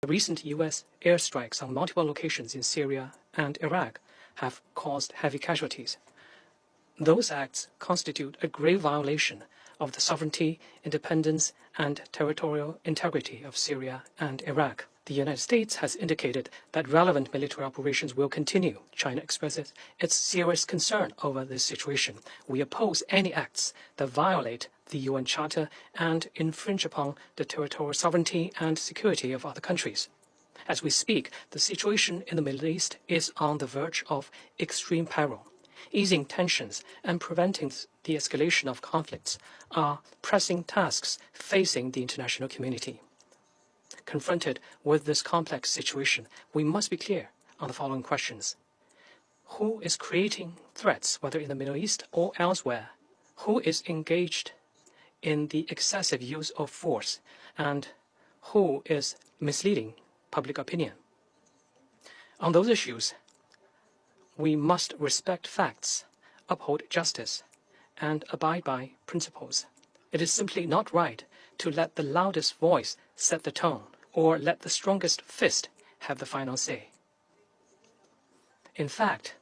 The recent U.S. airstrikes on multiple locations in Syria and Iraq have caused heavy casualties. Those acts constitute a grave violation of the sovereignty, independence, and territorial integrity of Syria and Iraq. The United States has indicated that relevant military operations will continue. China expresses its serious concern over this situation. We oppose any acts that violate the UN Charter and infringe upon the territorial sovereignty and security of other countries. As we speak, the situation in the Middle East is on the verge of extreme peril. Easing tensions and preventing the escalation of conflicts are pressing tasks facing the international community. Confronted with this complex situation, we must be clear on the following questions. Who is creating threats, whether in the Middle East or elsewhere? Who is engaged in the excessive use of force? And who is misleading public opinion? On those issues, we must respect facts, uphold justice, and abide by principles. It is simply not right to let the loudest voice set the tone, or let the strongest fist have the final say. In fact,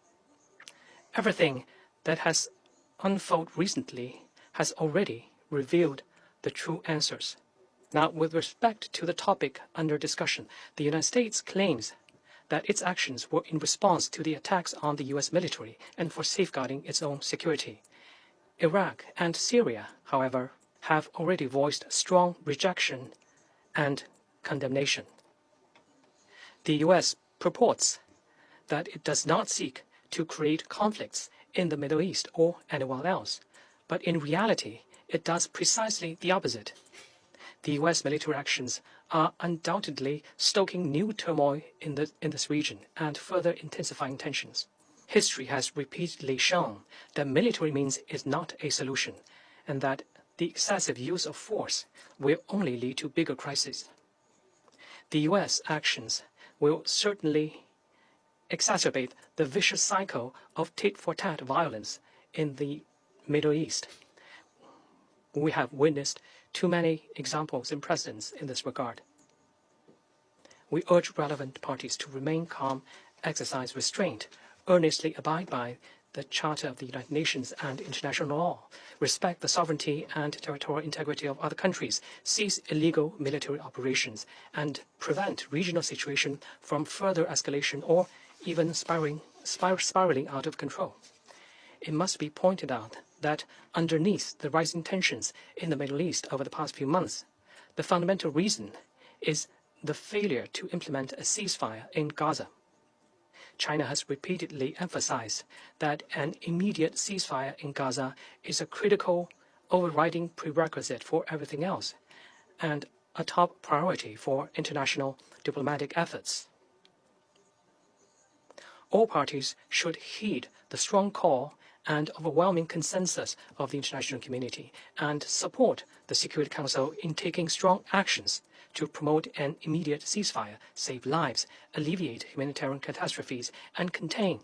everything that has unfolded recently has already revealed the true answers. Now, with respect to the topic under discussion, the United States claims that its actions were in response to the attacks on the U.S. military and for safeguarding its own security. Iraq and Syria, however, have already voiced strong rejection and condemnation. The U.S. purports that it does not seek to create conflicts in the Middle East or anywhere else, but in reality, it does precisely the opposite. The U.S. military actions are undoubtedly stoking new turmoil in this region and further intensifying tensions. History has repeatedly shown that military means is not a solution, and that the excessive use of force will only lead to bigger crises. The U.S. actions will certainly exacerbate the vicious cycle of tit-for-tat violence in the Middle East. We have witnessed too many examples and precedents in this regard. We urge relevant parties to remain calm, exercise restraint, earnestly abide by the Charter of the United Nations and international law, respect the sovereignty and territorial integrity of other countries, cease illegal military operations, and prevent regional situation from further escalation or even spiraling out of control. It must be pointed out that underneath the rising tensions in the Middle East over the past few months, the fundamental reason is the failure to implement a ceasefire in Gaza. China has repeatedly emphasized that an immediate ceasefire in Gaza is a critical, overriding prerequisite for everything else, and a top priority for international diplomatic efforts. All parties should heed the strong call and overwhelming consensus of the international community and support the Security Council in taking strong actions to promote an immediate ceasefire, save lives, alleviate humanitarian catastrophes, and contain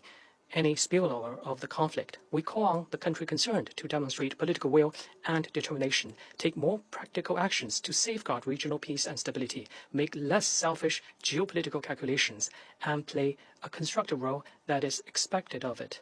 any spillover of the conflict. We call on the country concerned to demonstrate political will and determination, take more practical actions to safeguard regional peace and stability, make less selfish geopolitical calculations, and play a constructive role that is expected of it.